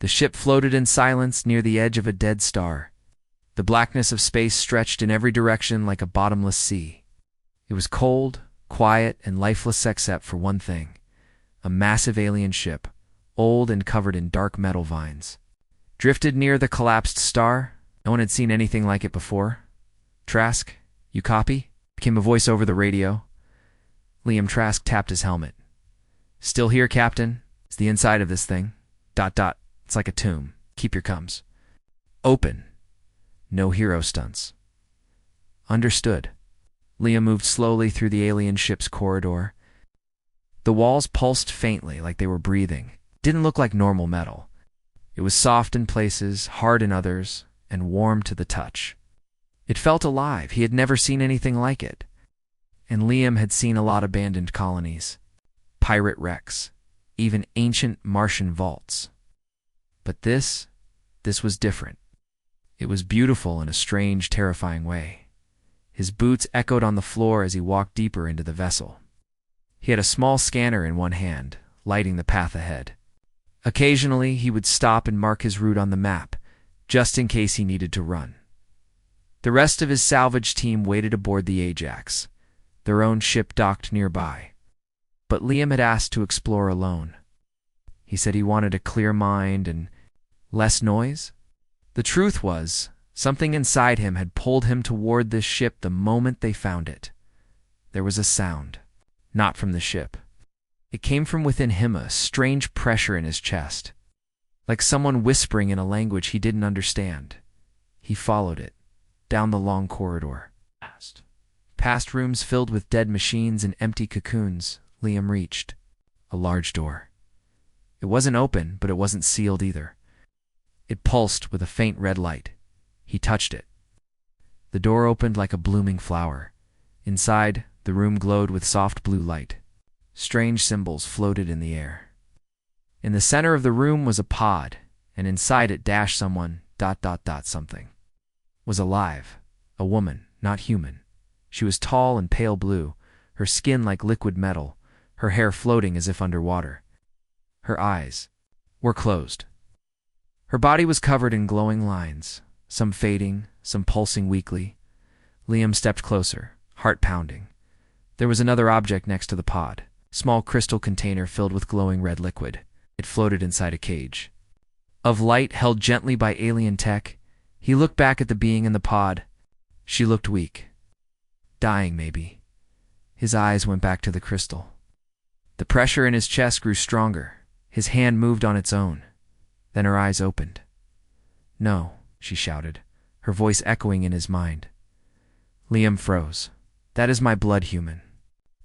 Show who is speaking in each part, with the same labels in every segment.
Speaker 1: The ship floated in silence near the edge of a dead star. The blackness of space stretched in every direction like a bottomless sea. It was cold, quiet, and lifeless except for one thing: a massive alien ship, old and covered in dark metal vines. Drifted near the collapsed star. No one had seen anything like it before. "Trask, you copy?" Came a voice over the radio. Liam Trask tapped his helmet. "Still here, Captain. It's the inside of this thing. ... It's like a tomb. Keep your comms open. No hero stunts." "Understood." Liam moved slowly through the alien ship's corridor. The walls pulsed faintly like they were breathing. Didn't look like normal metal. It was soft in places, hard in others, and warm to the touch. It felt alive. He had never seen anything like it. And Liam had seen a lot of abandoned colonies, pirate wrecks, even ancient Martian vaults. But this was different. It was beautiful in a strange, terrifying way. His boots echoed on the floor as he walked deeper into the vessel. He had a small scanner in one hand, lighting the path ahead. Occasionally, he would stop and mark his route on the map, just in case he needed to run. The rest of his salvage team waited aboard the Ajax. Their own ship docked nearby. But Liam had asked to explore alone. He said he wanted a clear mind and less noise. The truth was, something inside him had pulled him toward this ship the moment they found it. There was a sound, not from the ship. It came from within him, a strange pressure in his chest, like someone whispering in a language he didn't understand. He followed it, down the long corridor. Past rooms filled with dead machines and empty cocoons, Liam reached a large door. It wasn't open, but it wasn't sealed either. It pulsed with a faint red light. He touched it. The door opened like a blooming flower. Inside, the room glowed with soft blue light. Strange symbols floated in the air. In the center of the room was a pod, and inside it dashed someone, ... something. Was alive. A woman, not human. She was tall and pale blue, her skin like liquid metal, her hair floating as if underwater. Her eyes were closed. Her body was covered in glowing lines, some fading, some pulsing weakly. Liam stepped closer, heart pounding. There was another object next to the pod, small crystal container filled with glowing red liquid. It floated inside a cage of light held gently by alien tech. He looked back at the being in the pod. She looked weak. Dying, maybe. His eyes went back to the crystal. The pressure in his chest grew stronger. His hand moved on its own. Then her eyes opened. "No," she shouted, her voice echoing in his mind. Liam froze. "That is my blood, human."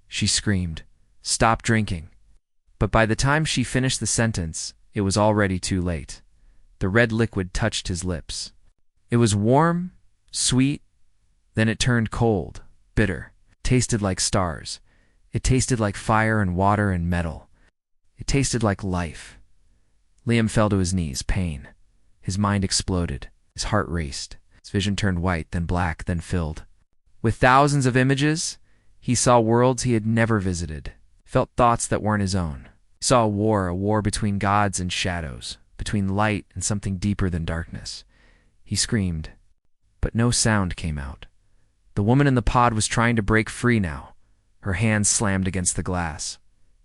Speaker 1: She screamed, "Stop drinking." But by the time she finished the sentence, it was already too late. The red liquid touched his lips. It was warm, sweet, then it turned cold, bitter, tasted like stars. It tasted like fire and water and metal. It tasted like life. Liam fell to his knees, pain. His mind exploded. His heart raced. His vision turned white, then black, then filled. With thousands of images, he saw worlds he had never visited, felt thoughts that weren't his own. He saw a war between gods and shadows, between light and something deeper than darkness. He screamed, but no sound came out. The woman in the pod was trying to break free now. Her hands slammed against the glass.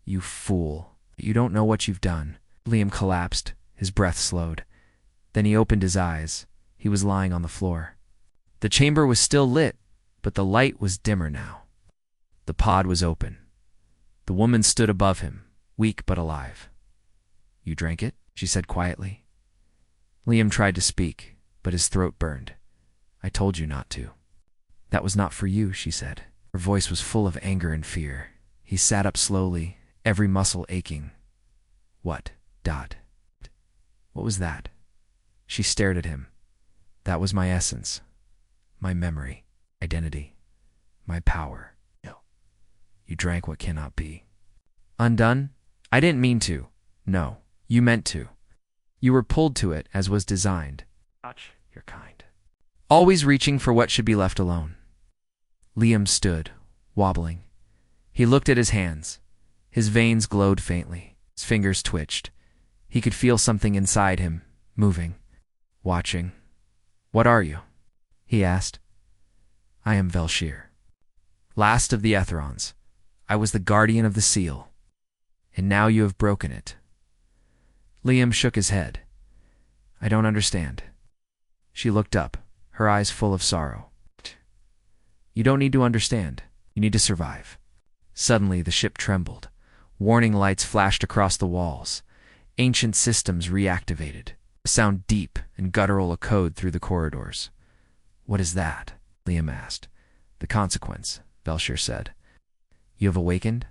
Speaker 1: "You fool. You don't know what you've done." Liam collapsed, his breath slowed. Then he opened his eyes. He was lying on the floor. The chamber was still lit, but the light was dimmer now. The pod was open. The woman stood above him, weak but alive. "You drank it?" she said quietly. Liam tried to speak, but his throat burned. "I told you not to." "That was not for you," she said. Her voice was full of anger and fear. He sat up slowly, every muscle aching. "What? ... What was that?" She stared at him. "That was my essence, my memory, identity, my power." "No. You drank what cannot be." "Undone? I didn't mean to." "No, you meant to. You were pulled to it as was designed." "Touch your kind. Always reaching for what should be left alone." Liam stood, wobbling. He looked at his hands. His veins glowed faintly. His fingers twitched. He could feel something inside him, moving, watching. "What are you?" he asked. "I am Velshir, last of the Etherons. I was the guardian of the seal. And now you have broken it." Liam shook his head. "I don't understand." She looked up, her eyes full of sorrow. "You don't need to understand. You need to survive." Suddenly, the ship trembled. Warning lights flashed across the walls. Ancient systems reactivated. A sound deep and guttural echoed through the corridors. "What is that?" Liam asked. "The consequence," Velshir said. "You have awakened?"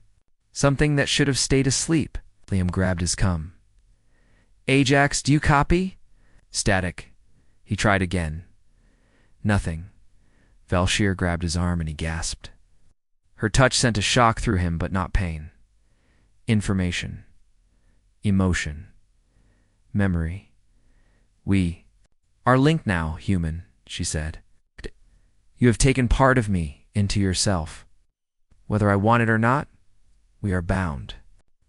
Speaker 1: "Something that should have stayed asleep." Liam grabbed his cum. "Ajax, do you copy?" Static. He tried again. Nothing. Velshir grabbed his arm and he gasped. Her touch sent a shock through him, but not pain. Information. Emotion. Memory. "We are linked now, human," she said. "You have taken part of me into yourself. Whether I want it or not, we are bound."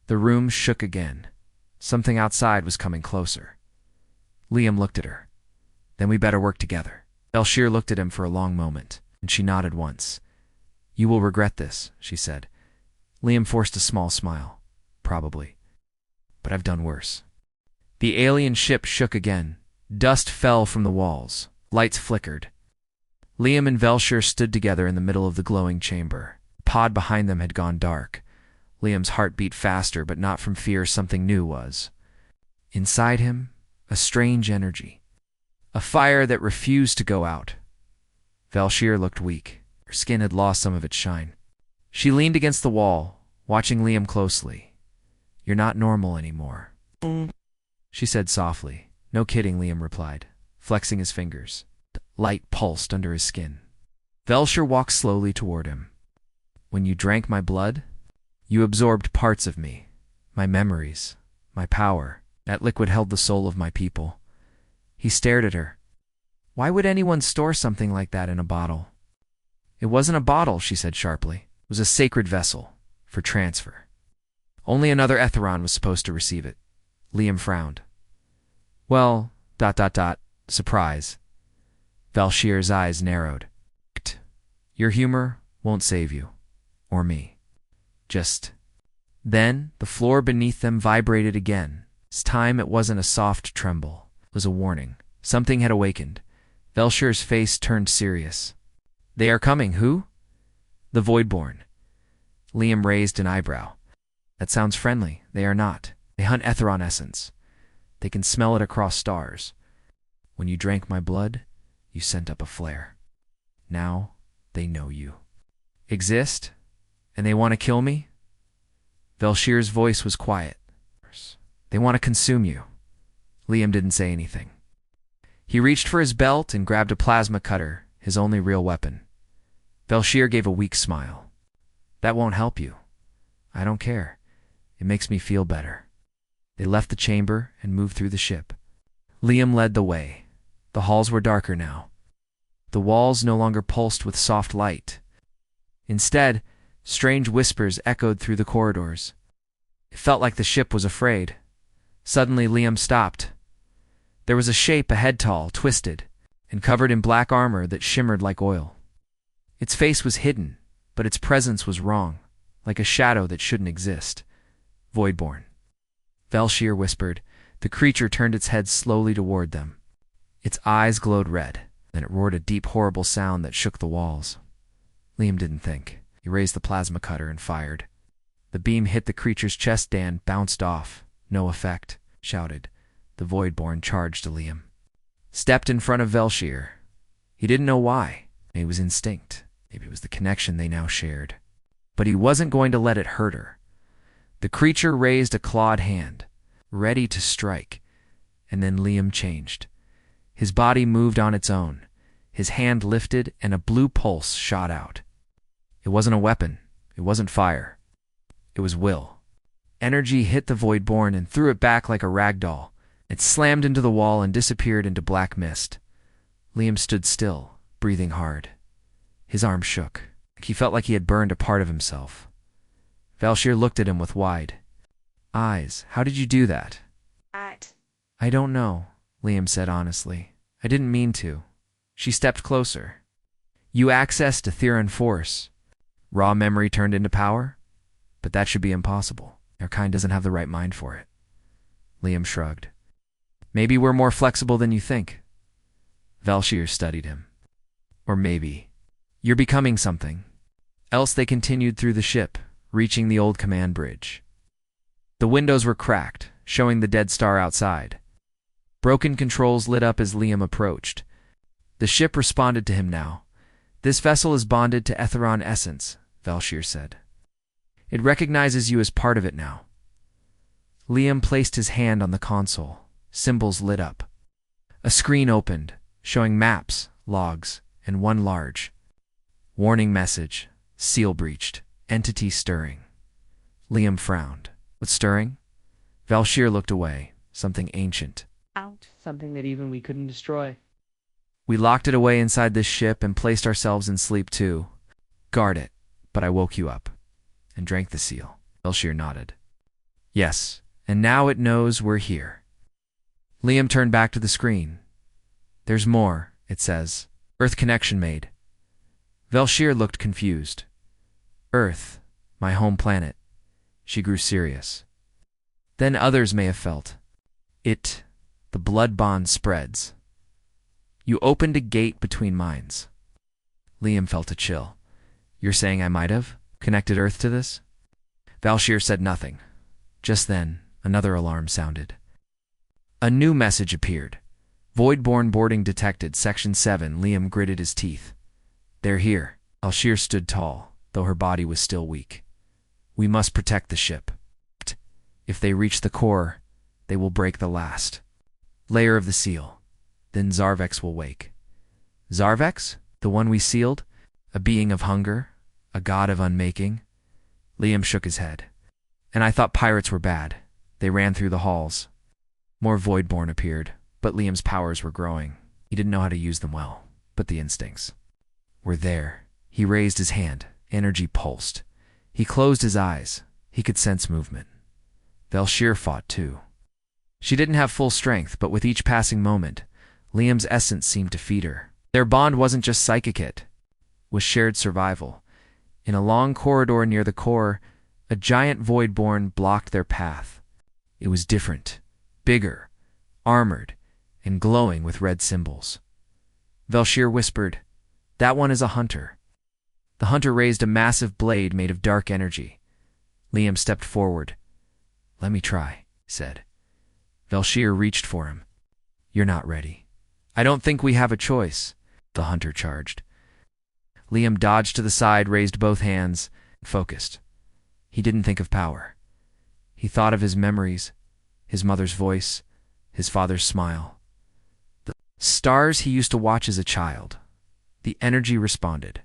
Speaker 1: The room shook again. Something outside was coming closer. Liam looked at her. "Then we better work together." Velshir looked at him for a long moment, and she nodded once. "You will regret this," she said. Liam forced a small smile. "Probably. But I've done worse." The alien ship shook again. Dust fell from the walls. Lights flickered. Liam and Velshir stood together in the middle of the glowing chamber. The pod behind them had gone dark. Liam's heart beat faster, but not from fear. Something new was. Inside him, a strange energy. A fire that refused to go out. Velshir looked weak. Her skin had lost some of its shine. She leaned against the wall, watching Liam closely. "You're not normal anymore," she said softly. "No kidding," Liam replied, flexing his fingers. Light pulsed under his skin. Velshir walked slowly toward him. "When you drank my blood, you absorbed parts of me, my memories, my power. That liquid held the soul of my people." He stared at her. "Why would anyone store something like that in a bottle?" "It wasn't a bottle," she said sharply. "It was a sacred vessel, for transfer. Only another Etheron was supposed to receive it." Liam frowned. "Well, ... surprise." Velshir's eyes narrowed. "Your humor won't save you. Or me. Just..." Then the floor beneath them vibrated again. This time it wasn't a soft tremble. It was a warning. Something had awakened. Velshir's face turned serious. "They are coming. Who?" "The Voidborn." Liam raised an eyebrow. "That sounds friendly." "They are not. They hunt Etheron essence. They can smell it across stars. When you drank my blood, you sent up a flare. Now they know you exist, and they want to kill me?" Velshir's voice was quiet. "They want to consume you." Liam didn't say anything. He reached for his belt and grabbed a plasma cutter, his only real weapon. Velshir gave a weak smile. "That won't help you." "I don't care. It makes me feel better." They left the chamber and moved through the ship. Liam led the way. The halls were darker now. The walls no longer pulsed with soft light. Instead, strange whispers echoed through the corridors. It felt like the ship was afraid. Suddenly, Liam stopped. There was a shape ahead tall, twisted, and covered in black armor that shimmered like oil. Its face was hidden, but its presence was wrong, like a shadow that shouldn't exist. "Voidborn," Velshir whispered. The creature turned its head slowly toward them. Its eyes glowed red, then it roared a deep, horrible sound that shook the walls. Liam didn't think. He raised the plasma cutter and fired. The beam hit the creature's chest and bounced off. "No effect," shouted. The Voidborn charged to Liam. Stepped in front of Velshir. He didn't know why. Maybe it was instinct. Maybe it was the connection they now shared. But he wasn't going to let it hurt her. The creature raised a clawed hand, ready to strike, and then Liam changed. His body moved on its own. His hand lifted and a blue pulse shot out. It wasn't a weapon. It wasn't fire. It was will. Energy hit the Voidborn and threw it back like a rag doll. It slammed into the wall and disappeared into black mist. Liam stood still, breathing hard. His arm shook. He felt like he had burned a part of himself. Velshir looked at him with wide eyes. "How did you do that?" I don't know, Liam said honestly. I didn't mean to. She stepped closer. You accessed a Theron force. Raw memory turned into power? But that should be impossible. Our kind doesn't have the right mind for it. Liam shrugged. Maybe we're more flexible than you think. Velshir studied him. Or maybe. You're becoming something. Else they continued through the ship, reaching the old command bridge. The windows were cracked, showing the dead star outside. Broken controls lit up as Liam approached. The ship responded to him now. This vessel is bonded to Etheron essence, Velshir said. It recognizes you as part of it now. Liam placed his hand on the console. Symbols lit up. A screen opened, showing maps, logs, and one large. Warning message. Seal breached. Entity stirring. Liam frowned. What's stirring? Velshir looked away. Something ancient.
Speaker 2: Out. Something that even we couldn't destroy.
Speaker 1: We locked it away inside this ship and placed ourselves in sleep too. Guard it, but I woke you up. And drank the seal. Velshir nodded. Yes, and now it knows we're here. Liam turned back to the screen. There's more, it says. Earth connection made. Velshir looked confused. Earth, my home planet. She grew serious. Then others may have felt. The blood bond spreads. You opened a gate between minds. Liam felt a chill. You're saying I might have connected Earth to this? Velshir said nothing. Just then, another alarm sounded. A new message appeared. Voidborn boarding detected, Section 7. Liam gritted his teeth. They're here. Velshir stood tall, though her body was still weak. We must protect the ship. If they reach the core, they will break the last layer of the seal. Then Zarvex will wake. Zarvex? The one we sealed? A being of hunger? A god of unmaking? Liam shook his head. And I thought pirates were bad. They ran through the halls. More Voidborn appeared, but Liam's powers were growing. He didn't know how to use them well, but the instincts were there. He raised his hand. Energy pulsed. He closed his eyes. He could sense movement. Velshir fought too. She didn't have full strength, but with each passing moment, Liam's essence seemed to feed her. Their bond wasn't just psychic, it was shared survival. In a long corridor near the core, a giant Voidborn blocked their path. It was different, bigger, armored, and glowing with red symbols. Velshir whispered, "That one is a hunter." The hunter raised a massive blade made of dark energy. Liam stepped forward. "Let me try," he said. Velshir reached for him. "You're not ready." "I don't think we have a choice," the hunter charged. Liam dodged to the side, raised both hands, and focused. He didn't think of power. He thought of his memories, his mother's voice, his father's smile. The stars he used to watch as a child. The energy responded.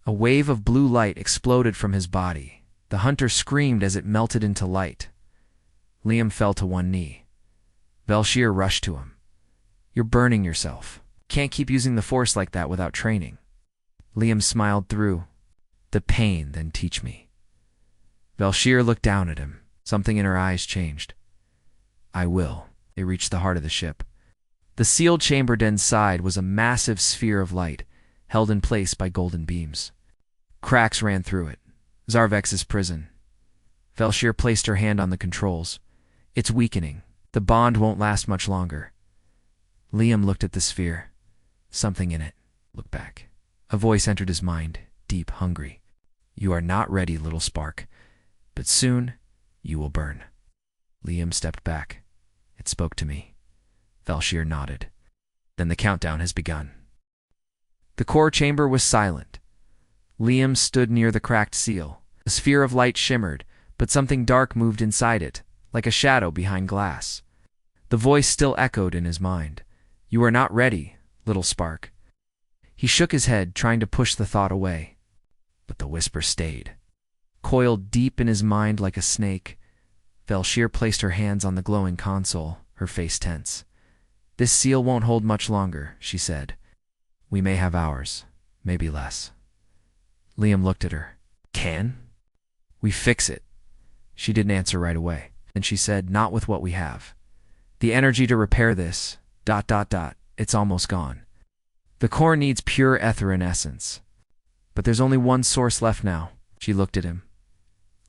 Speaker 1: A wave of blue light exploded from his body. The hunter screamed as it melted into light. Liam fell to one knee. Velshir rushed to him. "You're burning yourself. Can't keep using the Force like that without training." Liam smiled through. "The pain, then teach me." Velshir looked down at him. Something in her eyes changed. "I will." They reached the heart of the ship. The sealed chamber inside was a massive sphere of light, held in place by golden beams. Cracks ran through it. Zarvex's prison. Velshir placed her hand on the controls. "It's weakening. The bond won't last much longer." Liam looked at the sphere. Something in it. Look back. A voice entered his mind, deep, hungry. "You are not ready, little spark, but soon you will burn." Liam stepped back. "It spoke to me." Velshir nodded. "Then the countdown has begun." The core chamber was silent. Liam stood near the cracked seal. A sphere of light shimmered, but something dark moved inside it, like a shadow behind glass. The voice still echoed in his mind. "You are not ready, little spark." He shook his head, trying to push the thought away. But the whisper stayed. Coiled deep in his mind like a snake, Velshir placed her hands on the glowing console, her face tense. "This seal won't hold much longer," she said. "We may have hours, maybe less." Liam looked at her. "Can we fix it?" She didn't answer right away. Then she said, "Not with what we have. The energy to repair this, ... It's almost gone. The core needs pure Etherin essence. But there's only one source left now. She looked at him.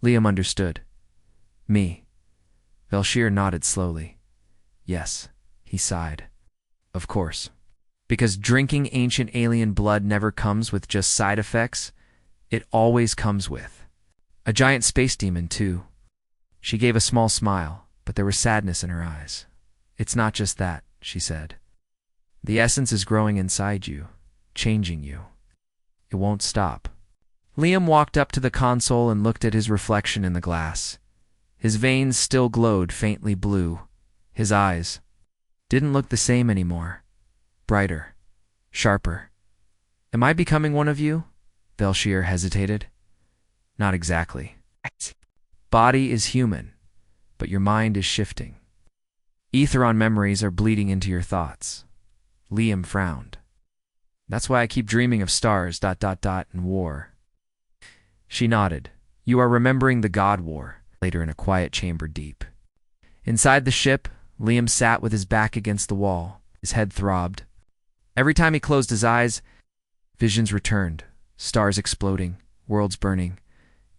Speaker 1: Liam understood. Me. Velshir nodded slowly. Yes, he sighed. Of course. Because drinking ancient alien blood never comes with just side effects. It always comes with a giant space demon, too. She gave a small smile, but there was sadness in her eyes. It's not just that, she said. The essence is growing inside you, changing you. It won't stop. Liam walked up to the console and looked at his reflection in the glass. His veins still glowed faintly blue. His eyes didn't look the same anymore. Brighter. Sharper. Am I becoming one of you? Velshir hesitated. Not exactly. Body is human, but your mind is shifting. Aetheron memories are bleeding into your thoughts. Liam frowned. That's why I keep dreaming of stars, ... and war. She nodded. You are remembering the God War, later in a quiet chamber deep. Inside the ship, Liam sat with his back against the wall. His head throbbed. Every time he closed his eyes, visions returned. Stars exploding, worlds burning,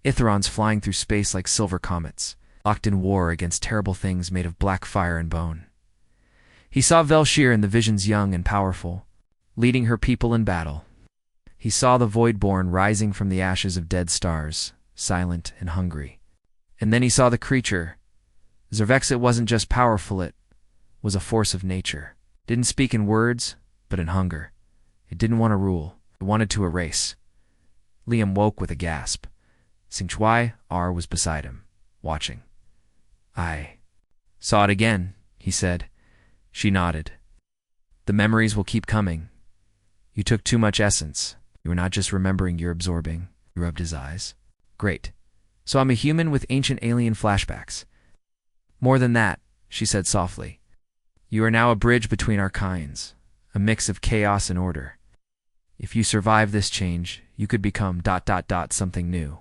Speaker 1: Aetherons flying through space like silver comets, locked in war against terrible things made of black fire and bone. He saw Velshir in the visions young and powerful, leading her people in battle. He saw the Voidborn rising from the ashes of dead stars, silent and hungry. And then he saw the creature. Zervexit wasn't just powerful, it was a force of nature. Didn't speak in words, but in hunger. It didn't want to rule. It wanted to erase. Liam woke with a gasp. Xingchuai R was beside him, watching. I saw it again, he said. She nodded. The memories will keep coming. You took too much essence. You were not just remembering, you're absorbing. He rubbed his eyes. Great. So I'm a human with ancient alien flashbacks. More than that, she said softly. You are now a bridge between our kinds, a mix of chaos and order. If you survive this change, you could become ... something new.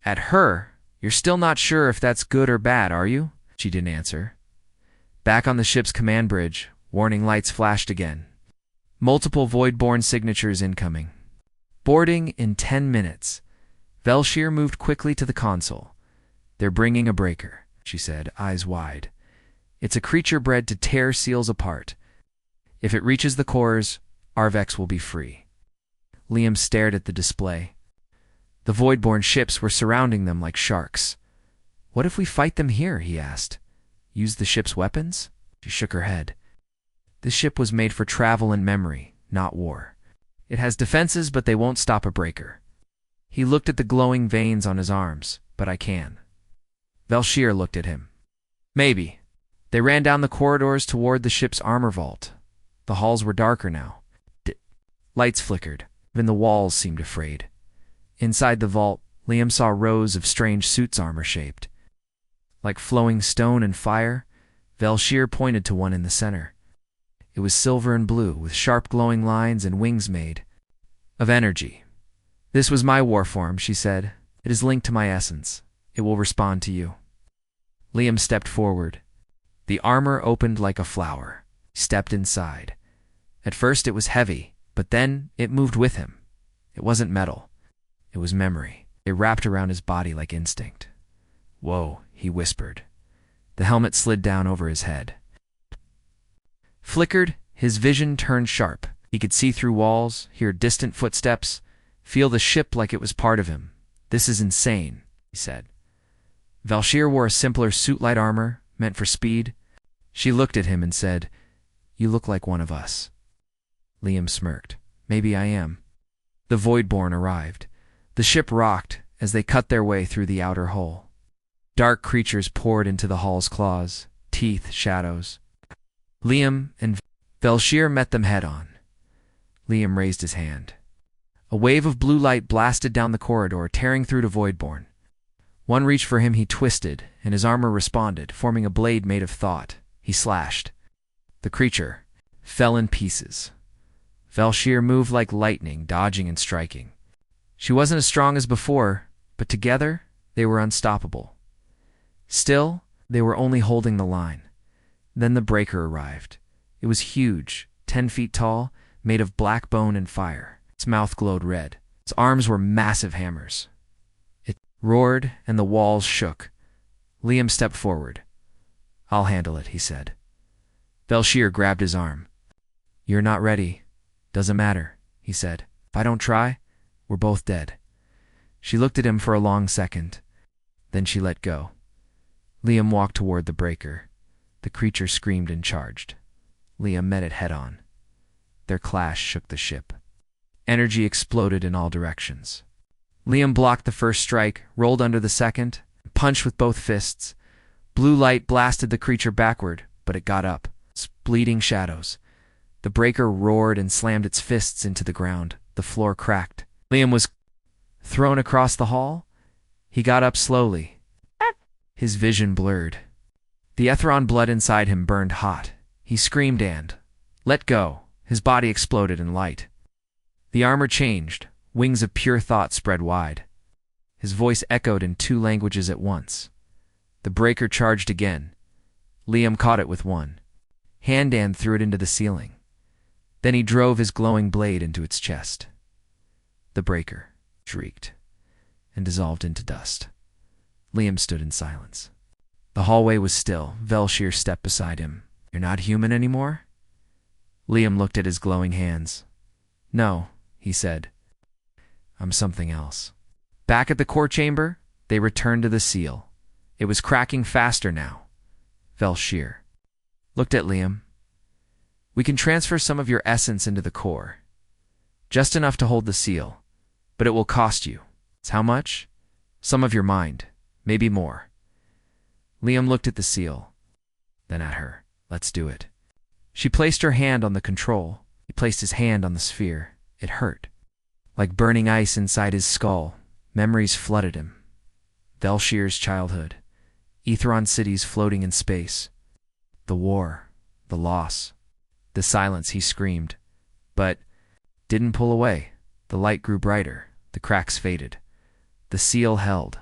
Speaker 1: At her, you're still not sure if that's good or bad, are you? She didn't answer. Back on the ship's command bridge, warning lights flashed again. Multiple Voidborn signatures incoming. Boarding in 10 minutes. Velshir moved quickly to the console. They're bringing a breaker, she said, eyes wide. It's a creature bred to tear seals apart. If it reaches the cores, Arvex will be free. Liam stared at the display. The Voidborn ships were surrounding them like sharks. What if we fight them here, he asked. Use the ship's weapons? She shook her head. This ship was made for travel and memory, not war. It has defenses, but they won't stop a breaker. He looked at the glowing veins on his arms. But I can. Velshir looked at him. Maybe. They ran down the corridors toward the ship's armor vault. The halls were darker now. Lights flickered. Even the walls seemed afraid. Inside the vault, Liam saw rows of strange suits armor-shaped. Like flowing stone and fire, Velshir pointed to one in the center. It was silver and blue, with sharp glowing lines and wings made of energy. This was my war form, she said. It is linked to my essence. It will respond to you. Liam stepped forward. The armor opened like a flower. He stepped inside. At first it was heavy, but then it moved with him. It wasn't metal. It was memory. It wrapped around his body like instinct. Whoa, he whispered. The helmet slid down over his head. Flickered, his vision turned sharp. He could see through walls, hear distant footsteps, feel the ship like it was part of him. This is insane, he said. Velshir wore a simpler suit-light armor, meant for speed. She looked at him and said, You look like one of us. Liam smirked. Maybe I am. The Voidborn arrived. The ship rocked as they cut their way through the outer hull. Dark creatures poured into the hull's claws, teeth, shadows. Liam and Velshir met them head-on. Liam raised his hand. A wave of blue light blasted down the corridor, tearing through to Voidborn. One reached for him, he twisted, and his armor responded, forming a blade made of thought. He slashed. The creature fell in pieces. Velshir moved like lightning, dodging and striking. She wasn't as strong as before, but together they were unstoppable. Still, they were only holding the line. Then the breaker arrived. It was huge, 10 feet tall, made of black bone and fire. Its mouth glowed red. Its arms were massive hammers. It roared, and the walls shook. Liam stepped forward. "I'll handle it," he said. Velshir grabbed his arm. "You're not ready. Doesn't matter," he said. "If I don't try, we're both dead." She looked at him for a long second. Then she let go. Liam walked toward the breaker. The creature screamed and charged. Liam met it head-on. Their clash shook the ship. Energy exploded in all directions. Liam blocked the first strike, rolled under the second, punched with both fists. Blue light blasted the creature backward, but it got up, bleeding shadows. The breaker roared and slammed its fists into the ground. The floor cracked. Liam was thrown across the hall. He got up slowly. His vision blurred. The Ethron blood inside him burned hot. He screamed and let go. His body exploded in light. The armor changed. Wings of pure thought spread wide. His voice echoed in 2 languages at once. The breaker charged again. Liam caught it with one hand and threw it into the ceiling. Then he drove his glowing blade into its chest. The breaker shrieked and dissolved into dust. Liam stood in silence. The hallway was still. Velshir stepped beside him. "You're not human anymore?" Liam looked at his glowing hands. "No," he said. "I'm something else." Back at the core chamber, they returned to the seal. It was cracking faster now. Velshir looked at Liam. "We can transfer some of your essence into the core. Just enough to hold the seal. But it will cost you." "It's how much?" "Some of your mind. Maybe more." Liam looked at the seal, then at her. "Let's do it." She placed her hand on the control. He placed his hand on the sphere. It hurt. Like burning ice inside his skull, memories flooded him. Velshir's childhood. Etheron cities floating in space. The war. The loss. The silence. He screamed, but didn't pull away. The light grew brighter. The cracks faded. The seal held.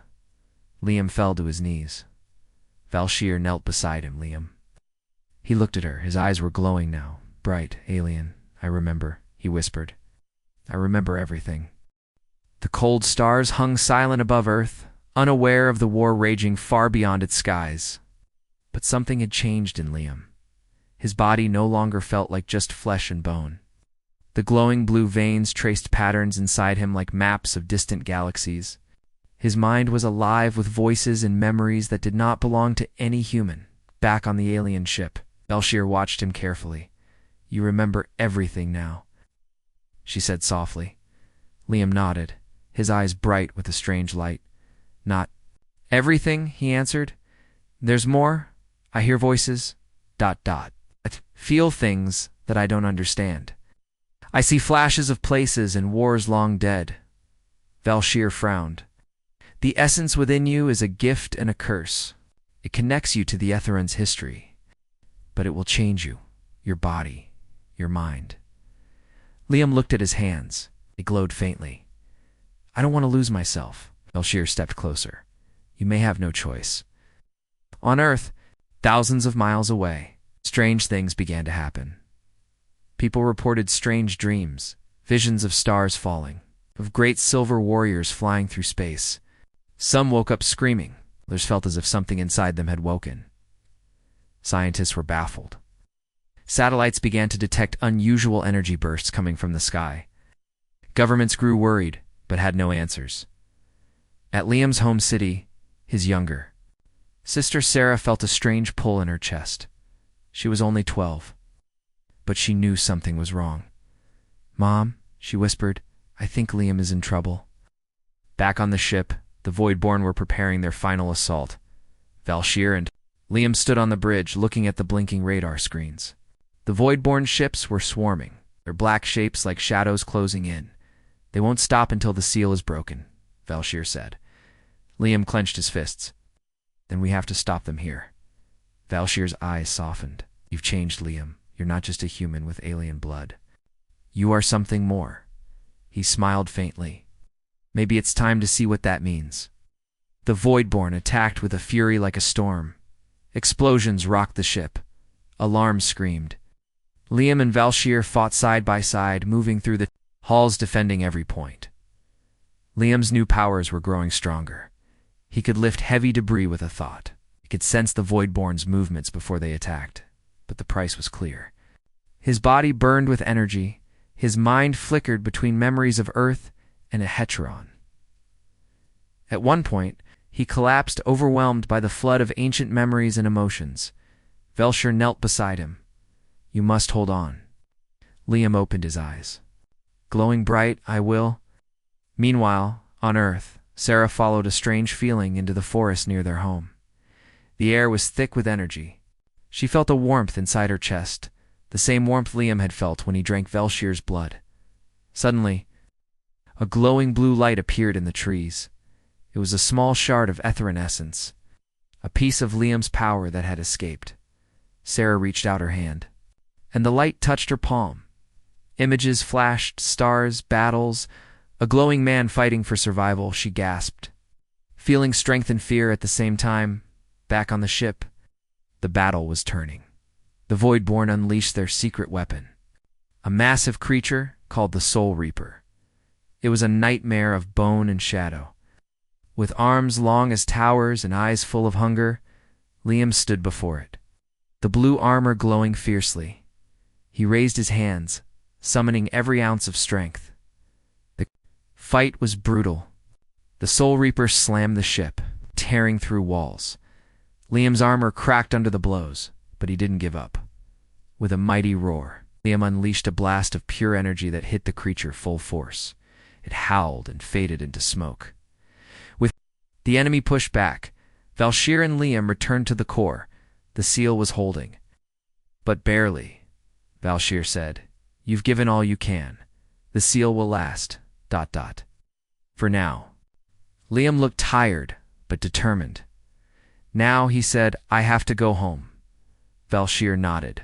Speaker 1: Liam fell to his knees. Velshir knelt beside him. Liam. He looked at her. His eyes were glowing now. "Bright, alien. I remember," he whispered. "I remember everything." The cold stars hung silent above Earth, unaware of the war raging far beyond its skies. But something had changed in Liam. His body no longer felt like just flesh and bone. The glowing blue veins traced patterns inside him like maps of distant galaxies. His mind was alive with voices and memories that did not belong to any human. Back on the alien ship, Velshir watched him carefully. "You remember everything now," she said softly. Liam nodded, his eyes bright with a strange light. "Not everything," he answered. "There's more. I hear voices. ... I feel things that I don't understand. I see flashes of places and wars long dead." Velshir frowned. "The essence within you is a gift and a curse. It connects you to the Etheron's history. But it will change you, your body, your mind." Liam looked at his hands. They glowed faintly. "I don't want to lose myself." Velshir stepped closer. "You may have no choice." On Earth, thousands of miles away, strange things began to happen. People reported strange dreams, visions of stars falling, of great silver warriors flying through space. Some woke up screaming. Others felt as if something inside them had woken. Scientists were baffled. Satellites began to detect unusual energy bursts coming from the sky. Governments grew worried, but had no answers. At Liam's home city, his younger sister Sarah felt a strange pull in her chest. She was only 12, but she knew something was wrong. "Mom," she whispered, "I think Liam is in trouble." Back on the ship, the Voidborn were preparing their final assault. Velshir and Liam stood on the bridge looking at the blinking radar screens. The Voidborn ships were swarming, their black shapes like shadows closing in. "They won't stop until the seal is broken," Velshir said. Liam clenched his fists. "Then we have to stop them here." Velshir's eyes softened. "You've changed, Liam. You're not just a human with alien blood. You are something more." He smiled faintly. "Maybe it's time to see what that means." The Voidborn attacked with a fury like a storm. Explosions rocked the ship. Alarm screamed. Liam and Valshir fought side by side, moving through the halls, defending every point. Liam's new powers were growing stronger. He could lift heavy debris with a thought. He could sense the Voidborn's movements before they attacked, but the price was clear. His body burned with energy. His mind flickered between memories of Earth and a Heteron. At one point, he collapsed, overwhelmed by the flood of ancient memories and emotions. Velshir knelt beside him. "You must hold on." Liam opened his eyes. "Glowing bright, I will." Meanwhile, on Earth, Sarah followed a strange feeling into the forest near their home. The air was thick with energy. She felt a warmth inside her chest, the same warmth Liam had felt when he drank Velshir's blood. Suddenly, a glowing blue light appeared in the trees. It was a small shard of Etherin essence, a piece of Liam's power that had escaped. Sarah reached out her hand, and the light touched her palm. Images flashed, stars, battles, a glowing man fighting for survival. She gasped. Feeling strength and fear at the same time, back on the ship, the battle was turning. The Voidborn unleashed their secret weapon, a massive creature called the Soul Reaper. It was a nightmare of bone and shadow. With arms long as towers and eyes full of hunger, Liam stood before it, the blue armor glowing fiercely. He raised his hands, summoning every ounce of strength. The fight was brutal. The Soul Reaper slammed the ship, tearing through walls. Liam's armor cracked under the blows, but he didn't give up. With a mighty roar, Liam unleashed a blast of pure energy that hit the creature full force. It howled and faded into smoke. With the enemy pushed back, Valshir and Liam returned to the core. The seal was holding. "But barely," Valshir said. "You've given all you can. The seal will last. ... For now." Liam looked tired, but determined. "Now," he said, "I have to go home." Valshir nodded.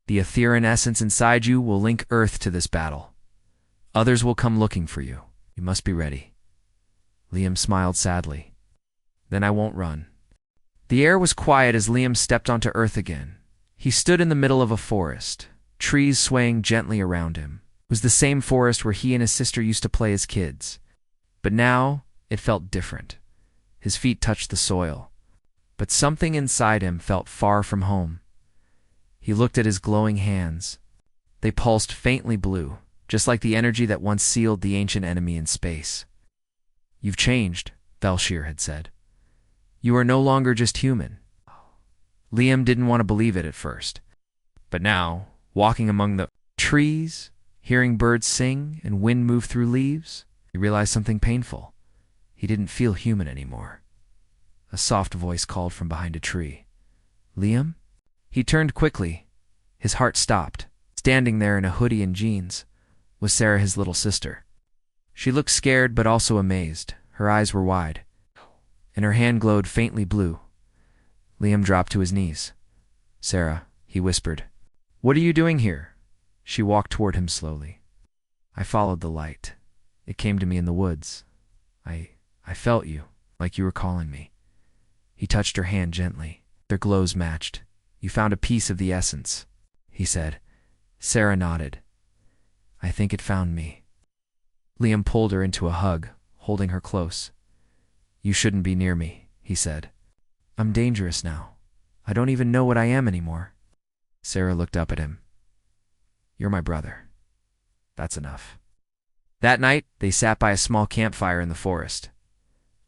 Speaker 1: "The Etherin essence inside you will link Earth to this battle. Others will come looking for you. You must be ready." Liam smiled sadly. "Then I won't run." The air was quiet as Liam stepped onto Earth again. He stood in the middle of a forest, trees swaying gently around him. It was the same forest where he and his sister used to play as kids. But now, it felt different. His feet touched the soil, but something inside him felt far from home. He looked at his glowing hands. They pulsed faintly blue, just like the energy that once sealed the ancient enemy in space. "You've changed," Valshir had said. "You are no longer just human." Liam didn't want to believe it at first. But now, walking among the trees, hearing birds sing and wind move through leaves, he realized something painful. He didn't feel human anymore. A soft voice called from behind a tree. "Liam?" He turned quickly. His heart stopped. Standing there in a hoodie and jeans was Sarah, his little sister. She looked scared but also amazed. Her eyes were wide, and her hand glowed faintly blue. Liam dropped to his knees. "Sarah," he whispered. "What are you doing here?" She walked toward him slowly. "I followed the light. It came to me in the woods. I felt you, like you were calling me." He touched her hand gently. Their glows matched. "You found a piece of the essence," he said. Sarah nodded. "I think it found me." Liam pulled her into a hug, holding her close. "You shouldn't be near me," he said. "I'm dangerous now. I don't even know what I am anymore." Sarah looked up at him. "You're my brother. That's enough." That night, they sat by a small campfire in the forest.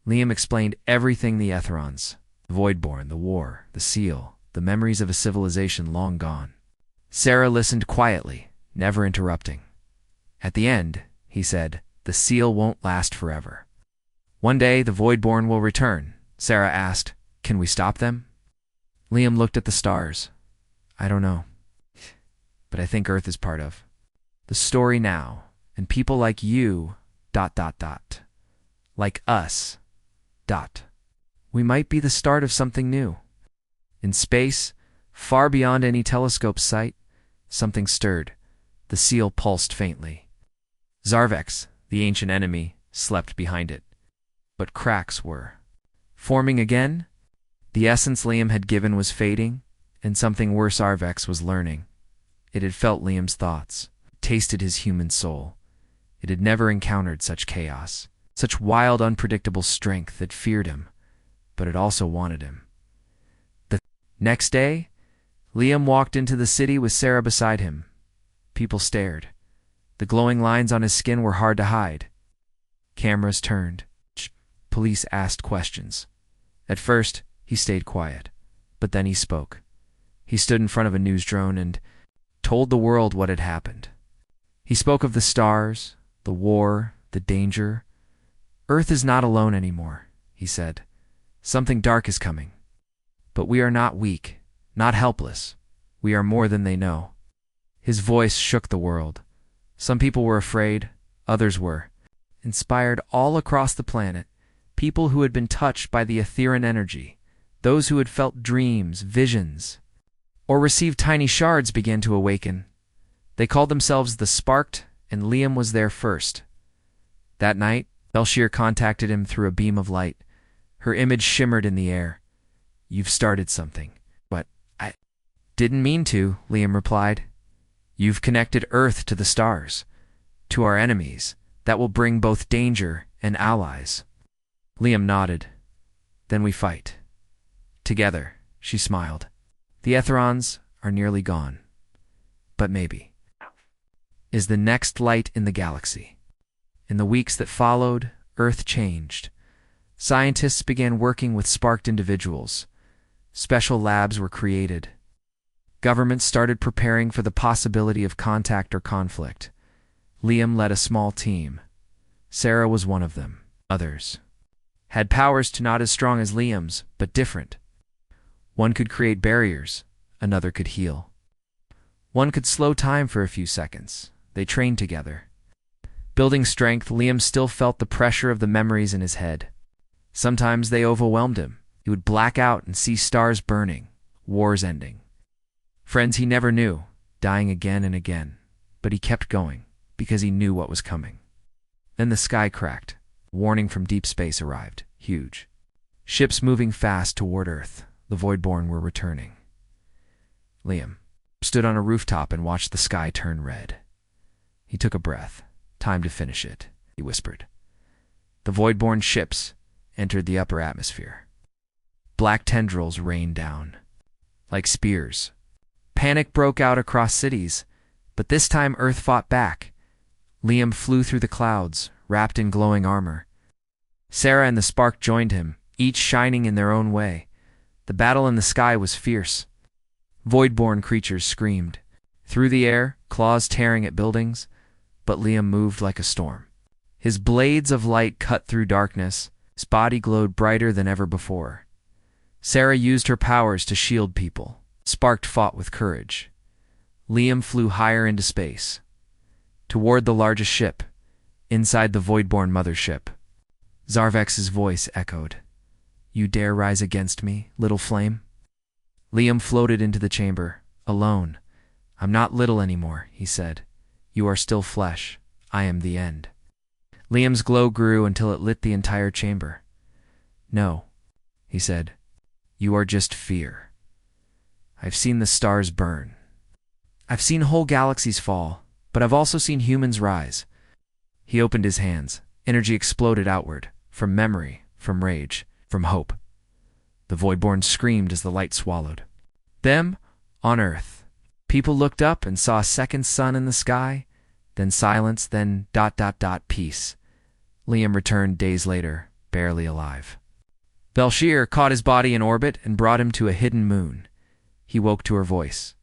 Speaker 1: Liam explained everything: the Etherons, the Voidborn, the war, the seal, the memories of a civilization long gone. Sarah listened quietly, never interrupting. "At the end," he said, "the seal won't last forever. One day the Voidborn will return." Sarah asked, "Can we stop them?" Liam looked at the stars. "I don't know. But I think Earth is part of the story now, and people like you, ... like us, ... we might be the start of something new." In space, far beyond any telescope's sight, something stirred. The seal pulsed faintly. Zarvex, the ancient enemy, slept behind it. But cracks were forming again. The essence Liam had given was fading, And something worse Arvex was learning. It had felt Liam's thoughts, tasted his human soul. It had never encountered such chaos, such wild, unpredictable strength that feared him, but it also wanted him. The next day, Liam walked into the city with Sarah beside him. People stared. The glowing lines on his skin were hard to hide. Cameras turned. Police asked questions. At first, he stayed quiet, but then he spoke. He stood in front of a news drone and told the world what had happened. He spoke of the stars, the war, the danger. Earth is not alone anymore, he said. Something dark is coming. But we are not weak, not helpless. We are more than they know. His voice shook the world. Some people were afraid, others were. Inspired all across the planet, people who had been touched by the Ethereal energy, those who had felt dreams, visions, or received tiny shards began to awaken. They called themselves the Sparked, and Liam was there first. That night, Belshir contacted him through a beam of light. Her image shimmered in the air. You've started something. But I didn't mean to, Liam replied. You've connected Earth to the stars, to our enemies, that will bring both danger and allies. Liam nodded. Then we fight. Together, she smiled. The Etherons are nearly gone. But maybe. Is the next light in the galaxy. In the weeks that followed, Earth changed. Scientists began working with sparked individuals. Special labs were created. Governments started preparing for the possibility of contact or conflict. Liam led a small team. Sarah was one of them. Others had powers not as strong as Liam's, but different. One could create barriers, another could heal. One could slow time for a few seconds. They trained together. Building strength, Liam still felt the pressure of the memories in his head. Sometimes they overwhelmed him. He would black out and see stars burning, wars ending. Friends he never knew, dying again and again. But he kept going, because he knew what was coming. Then the sky cracked. A warning from deep space arrived, huge. Ships moving fast toward Earth. The Voidborn were returning. Liam stood on a rooftop and watched the sky turn red. He took a breath. Time to finish it, he whispered. The Voidborn ships entered the upper atmosphere. Black tendrils rained down, like spears. Panic broke out across cities, but this time Earth fought back. Liam flew through the clouds, wrapped in glowing armor. Sarah and the Spark joined him, each shining in their own way. The battle in the sky was fierce. Voidborn creatures screamed. Through the air, claws tearing at buildings, but Liam moved like a storm. His blades of light cut through darkness. His body glowed brighter than ever before. Sarah used her powers to shield people. Sparked fought with courage. Liam flew higher into space, toward the largest ship, inside the Voidborn mothership. Zarvex's voice echoed. You dare rise against me, little flame? Liam floated into the chamber, alone. I'm not little anymore, he said. You are still flesh. I am the end. Liam's glow grew until it lit the entire chamber. No, he said. You are just fear. I've seen the stars burn. I've seen whole galaxies fall, but I've also seen humans rise. He opened his hands. Energy exploded outward, from memory, from rage, from hope. The Voidborn screamed as the light swallowed. Them, on Earth. People looked up and saw a second sun in the sky, then silence, then ... peace. Liam returned days later, barely alive. Belshir caught his body in orbit and brought him to a hidden moon. He woke to her voice.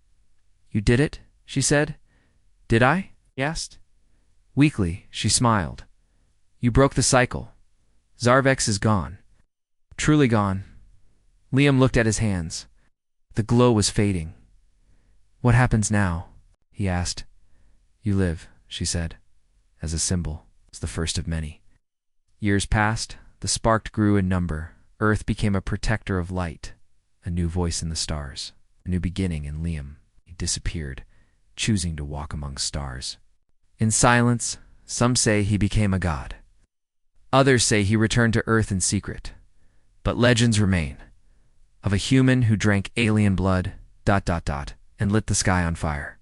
Speaker 1: You did it, she said. Did I? He asked. Weakly, she smiled. You broke the cycle. Zarvex is gone. Truly gone. Liam looked at his hands. The glow was fading. What happens now? He asked. You live, she said, as a symbol, as the first of many. Years passed, the Sparked grew in number. Earth became a protector of light, a new voice in the stars, a new beginning in Liam. He disappeared, choosing to walk among stars. In silence, some say he became a god. Others say he returned to Earth in secret. But legends remain, of a human who drank alien blood, and lit the sky on fire.